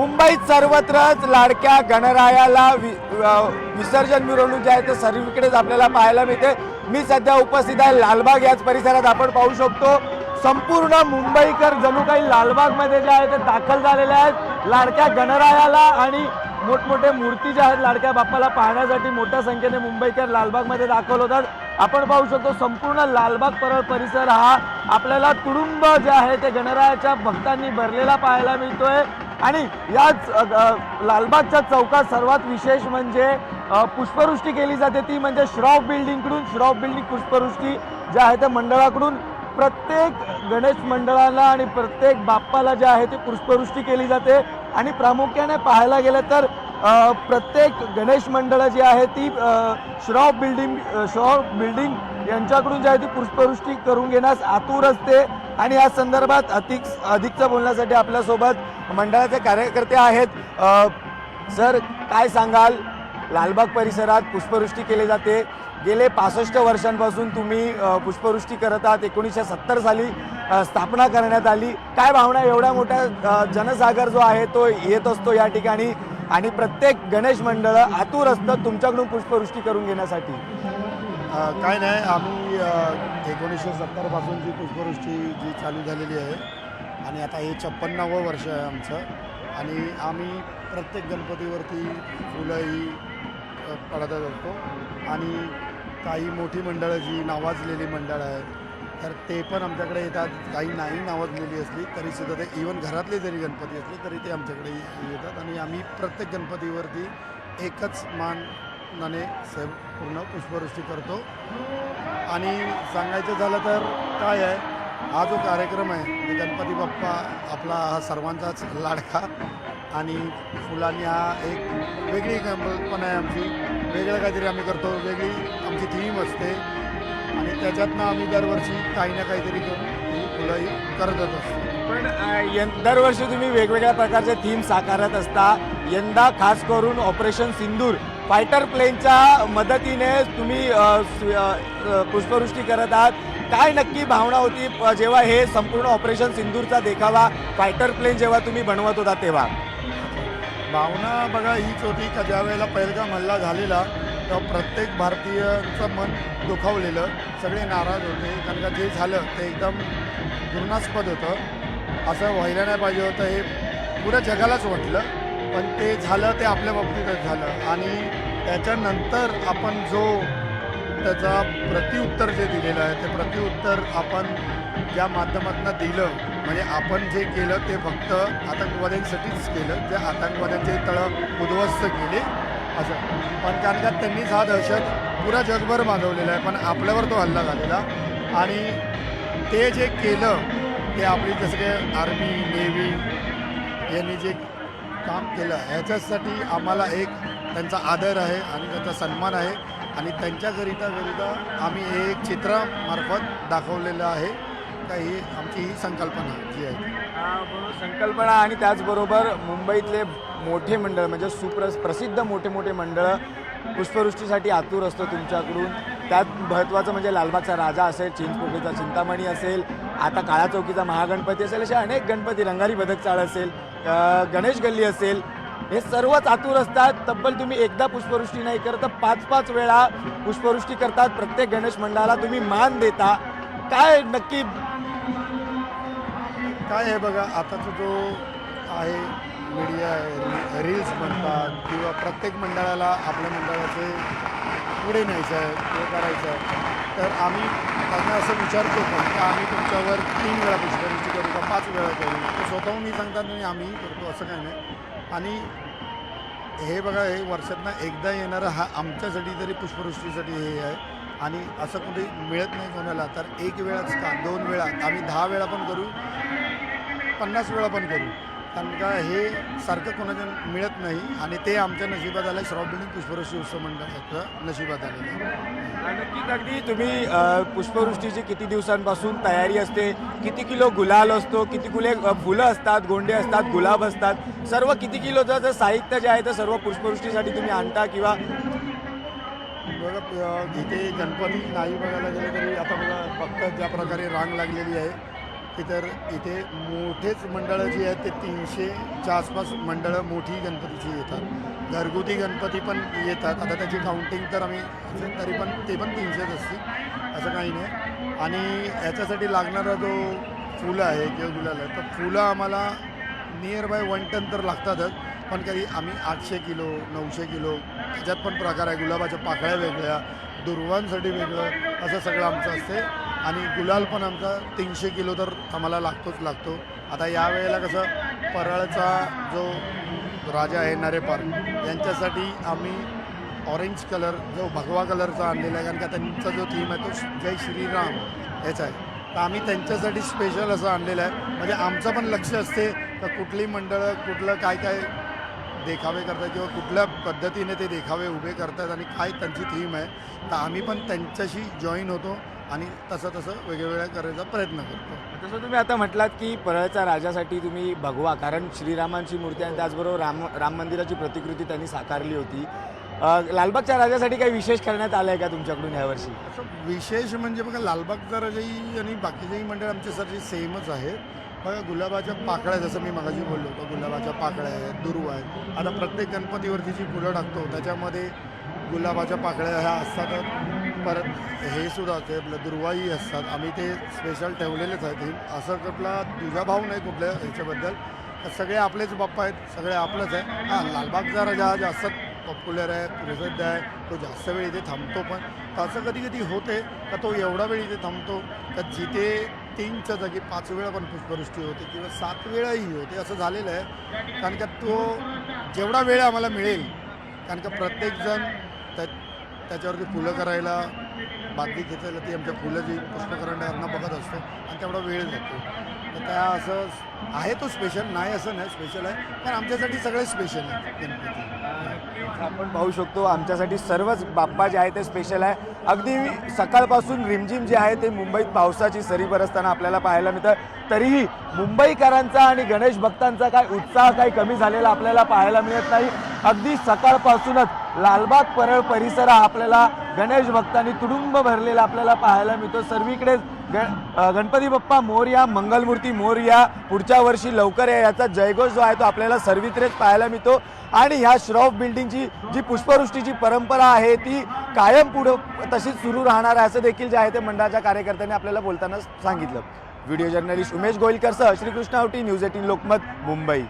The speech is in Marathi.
मुंबईत सर्वत्रच लाडक्या गणरायाला विसर्जन मिरवणूक जी आहे ते सर्वीकडेच आपल्याला पाहायला मिळते। मी सध्या उपस्थित आहे लालबाग याच परिसरात। आपण पाहू शकतो संपूर्ण मुंबईकर जणू काही लालबागमध्ये जे आहे ते दाखल झालेले आहेत लाडक्या गणरायाला आणि मोठमोठे मूर्ती ज्या आहेत लाडक्या बाप्पाला पाहण्यासाठी मोठ्या संख्येने मुंबईकर लालबागमध्ये दाखल होतात। आपण पाहू शकतो संपूर्ण लालबाग परिसर हा आपल्याला तुडुंब जे आहे ते गणरायाच्या भक्तांनी भरलेला पाहायला मिळतोय। आणि याच लालबागच्या चौकात सर्वात विशेष म्हणजे पुष्पवृष्टी केली जाते, ती म्हणजे श्रॉफ बिल्डिंगकडून। श्रॉफ बिल्डिंग पुष्पवृष्टी जे आहे त्या मंडळाकडून प्रत्येक गणेश मंडळाला आणि प्रत्येक बाप्पाला जे आहे ते पुष्पवृष्टी केली जाते। आणि प्रामुख्याने पाहायला गेलं तर प्रत्येक गणेश मंडळ जी आहे ती श्रॉफ बिल्डिंग यांच्याकडून जी आहे ती पुष्पवृष्टी करून घेण्यास आतुर असते। आणि या संदर्भात अधिकचं बोलण्यासाठी आपल्यासोबत मंडळाचे कार्यकर्ते आहेत। सर, काय सांगाल? लालबाग परिसरात पुष्पवृष्टी केली जाते, गेले 65 वर्षांपासून तुम्ही पुष्पवृष्टी करत आहात। 1970 साली स्थापना करण्यात आली। काय भावना? एवढा मोठा जनसागर जो आहे तो येत असतो या ठिकाणी आणि प्रत्येक गणेश मंडळ आतुर असतं तुमच्याकडून पुष्पवृष्टी करून घेण्यासाठी। काय नाही, आम्ही 1970 पासूनची पुष्पवृष्टी जी चालू झालेली आहे आणि आता हे 56वं वर्ष आहे आमचं। आणि आम्ही प्रत्येक गणपतीवरती फुलं ही पडत असतो। आणि काही मोठी मंडळं जी नावाजलेली मंडळं आहेत तर ते पण आमच्याकडे येतात। काही नाही नावाजलेली असली तरीसुद्धा ते इवन घरातले जरी गणपती असले तरी ते आमच्याकडे येतात। आणि आम्ही प्रत्येक गणपतीवरती एकच मानाने पूर्ण पुष्पवृष्टी करतो। आणि सांगायचं झालं तर काय आहे, हा जो कार्यक्रम आहे गणपती बाप्पा आपला हा सर्वांचाच लाडका आणि फुलांनी हा एक वेगळी कल्पना आहे आमची। वेगळं काहीतरी आम्ही करतो, वेगळी आमची थीम असते आणि त्याच्यातनं आम्ही दरवर्षी काही ना काहीतरी करून ही फुलंही करतच असतो। पण दरवर्षी तुम्ही वेगवेगळ्या प्रकारचे थीम साकारत असता। यंदा खास करून ऑपरेशन सिंदूर फायटर प्लेनच्या मदतीने तुम्ही पुष्पवृष्टी करत आहात। काय नक्की भावना होती जेव्हा हे संपूर्ण ऑपरेशन सिंदूरचा देखावा फायटर प्लेन जेव्हा तुम्ही बनवत होता तेव्हा? भावना बघा हीच होती का ज्या वेळेला पहिलगाम हल्ला झालेला तेव्हा प्रत्येक भारतीयांचं मन दुखावलेलं, सगळे नाराज होते। कारण का जे झालं ते एकदम घृणास्पद होतं, असं व्हायला नाही पाहिजे होतं, हे पुऱ्या जगालाच वाटलं। पण ते झालं ते आपल्या बाबतीतच झालं। आणि त्याच्यानंतर आपण जो त्याचा प्रत्युत्तर जे दिलेलं आहे ते प्रत्युत्तर आपण ज्या माध्यमातून दिलं, म्हणजे आपण जे केलं ते फक्त आतंकवाद्यांसाठीच केलं, जे आतंकवाद्यांचे तळं उद्ध्वस्त केले असं। पण कारण का त्यांनीच हा दहशत पुरा जगभर माजवलेला आहे, पण आपल्यावर तो हल्ला झालेला। आणि ते जे केलं ते आपली जसं काही आर्मी नेव्ही यांनी जे काम केलं ह्याच्यासाठी आम्हाला एक त्यांचा आदर आहे आणि त्यांचा सन्मान आहे। आणि त्यांच्याकरिता आम्ही हे एक चित्रामार्फत दाखवलेलं आहे का ही आमची ही संकल्पना जी आहे संकल्पना। आणि त्याचबरोबर मुंबईतले मोठे मंडळ म्हणजे प्रसिद्ध मोठे मंडळ पुष्पवृष्टीसाठी आतुर असतो तुमच्याकडून। त्यात महत्त्वाचं म्हणजे लालबागचा राजा असेल, चिंचपोकळीचा चिंतामणी असेल, आता काळा चौकीचा महागणपती असेल, असे अनेक गणपती, रंगारी भदक चाळ असेल, गणेश गल्ली असेल, हे सर्वच आतुर असतात। तब्बल तुम्ही एकदा पुष्पवृष्टी नाही करत, 5-5 वेळा पुष्पवृष्टी करतात। प्रत्येक गणेश मंडळाला तुम्ही मान देता। काय नक्की काय आहे बघा, आताचा जो आहे मीडिया आहे, रील्स बनतात किंवा प्रत्येक मंडळाला आपल्या मंडळाचे पुढे न्यायचं आहे, हे करायचं आहे, तर आम्ही त्यांना असं विचारतो पण की आम्ही तुमच्यावर 3 वेळा पुष्पवृष्टी करू का 5 वेळा करू, तर स्वतःहून सांगतात नाही आम्ही करतो, असं काही नाही। आणि हे बघा, हे वर्षातनं एकदा येणारं हा आमच्यासाठी तरी पुष्पवृष्टीसाठी हे आहे। आणि असं कुठे मिळत नाही कोणाला, तर 1 वेळाच का 2 वेळा, आम्ही 10 वेळा पण करू, 50 वेळा पण करू, कारण का हे सारखं कोणाच्या मिळत नाही। आणि ते आमच्या नशिबात आलं, श्रॉफ बिल्डिंग पुष्पवृष्टी उत्सव मंडळाचं नशिबात आलेलं आहे। नक्कीच अगदी तुम्ही पुष्पवृष्टीची किती दिवसांपासून तयारी असते, किती किलो गुलाल असतो, किती फुलं असतात, गोंडे असतात, गुलाब असतात, सर्व किती किलोचं जे साहित्य जे आहे ते सर्व पुष्पवृष्टीसाठी तुम्ही आणता किंवा? बघा इथे गणपती नाही बघायला गेले तरी आता बघा फक्त ज्या प्रकारे रांग लागलेली आहे की तर इथे मोठेच मंडळं जी आहेत ते 300च्या आसपास मंडळं मोठी गणपतीची येतात. घरगुती गणपती पण येतात. आता त्याची काउंटिंग तर आम्ही तरी पण ते पण 300च असतील असं काही नाही. आणि याच्यासाठी लागणारा जो फुलं आहे किंवा गुलाल आहे तर फुलं आम्हाला नियर बाय 1 टन तर लागतातच. पण कधी आम्ही 800 किलो 900 किलो त्याच्यात पण प्रकार आहे. गुलाबाच्या पाकळ्या वेगळ्या, दुर्वांसाठी वेगळं असं सगळं आमचं असते. आणि गुलाल पण आमचा 300 किलो तर आम्हाला लागतो. आता यावेळेला कसं परळचा जो राजा आहे नरेपार यांच्यासाठी आम्ही ऑरेंज कलर जो भगवा कलरचा आणलेला आहे, कारण का त्यांचा जो थीम आहे तो जय श्रीराम याचा आहे. तर आम्ही त्यांच्यासाठी स्पेशल असं आणलेलं आहे. म्हणजे आमचं पण लक्ष असते तर कुठली मंडळं कुठलं काय देखावे करतात किंवा कुठल्या पद्धतीने ते देखावे उभे करतात आणि काय त्यांची थीम आहे. तर आम्ही पण त्यांच्याशी जॉईन होतो आणि तसं वेगवेगळ्या करायचा प्रयत्न करतो. जसं तुम्ही आता म्हटलात की परळच्या राजासाठी तुम्ही भगवा, कारण श्रीरामांची मूर्ती आणि त्याचबरोबर राम मंदिराची प्रतिकृती त्यांनी साकारली होती. लालबागच्या राजासाठी काही विशेष करण्यात आलं आहे का तुमच्याकडून यावर्षी? असं विशेष म्हणजे बघा लालबागचा राजाही आणि बाकीचेही मंडळ आमच्यासाठी सेमच आहे. बघा गुलाबाच्या पाकळ्या जसं मी मगाशी बोललो होतो, गुलाबाच्या पाकळ्या आहेत, दुर्व आहेत. आता प्रत्येक गणपतीवरती जी फुलं टाकतो त्याच्यामध्ये गुलाबाच्या पाकळ्या ह्या असतातच. परत हे सुद्धा असते आपलं दुर्वाही असतात. आम्ही ते स्पेशल ठेवलेलेच आहेत. असं कुठला तुझा भाव नाही कुठल्या ह्याच्याबद्दल. सगळे आपलेच बाप्पा आहेत, सगळे आपलंच आहे. हां, लालबागचा राजा जास्त पॉप्युलर आहे, प्रसिद्ध आहे, तो जास्त वेळ इथे थांबतो. पण असं कधी कधी होते का तो एवढा वेळ इथे थांबतो का जिथे 3च्या जागी 5 वेळा पण पुष्पवृष्टी होते किंवा 7 वेळाही होते असं झालेलं आहे. कारण का तो जेवढा वेळ आम्हाला मिळेल, कारण का प्रत्येकजण त्याच्यावरती फुलं करायला बादली खेचायला ती आमच्या फुलं जी पुष्पकरण्यांना बघत असतो आणि तेवढा वेळ जातो. तर त्या असं आहे तो स्पेशल नाही असं नाही, स्पेशल आहे. पण आमच्यासाठी सगळे स्पेशल आहे गणपती. आपण पाहू शकतो आमच्यासाठी सर्वच बाप्पा जे आहे ते स्पेशल आहे. अगदी सकाळपासून रिमझिम जे आहे ते मुंबईत पावसाची सरी बरसताना आपल्याला पाहायला मिळतं. तरीही मुंबईकरांचा आणि गणेश भक्तांचा काय उत्साह काही कमी झालेला आपल्याला पाहायला मिळत नाही. अगदी सकाळपासूनच लालबाग परळ परिसर हा आपल्याला गणेश भक्तांनी तुडुंब भरलेला आपल्याला पाहायला मिळतो. सर्वीकडेच गणपती बाप्पा मोरया, मंगलमूर्ती मोरया, पुढच्या वर्षी लवकर या याचा जयघोष जो आहे तो आपल्याला सर्वित्रेच पाहायला मिळतो. आणि ह्या श्रॉफ बिल्डिंगची जी पुष्पवृष्टीची परंपरा आहे ती कायम पुढं तशीच सुरू राहणार आहे असं देखील जे आहे ते मंडळाच्या कार्यकर्त्यांनी आपल्याला बोलताना सांगितलं. व्हिडिओ जर्नलिस्ट उमेश गोयलकरसह श्रीकृष्ण आवटी, न्यूज 18 लोकमत, मुंबई.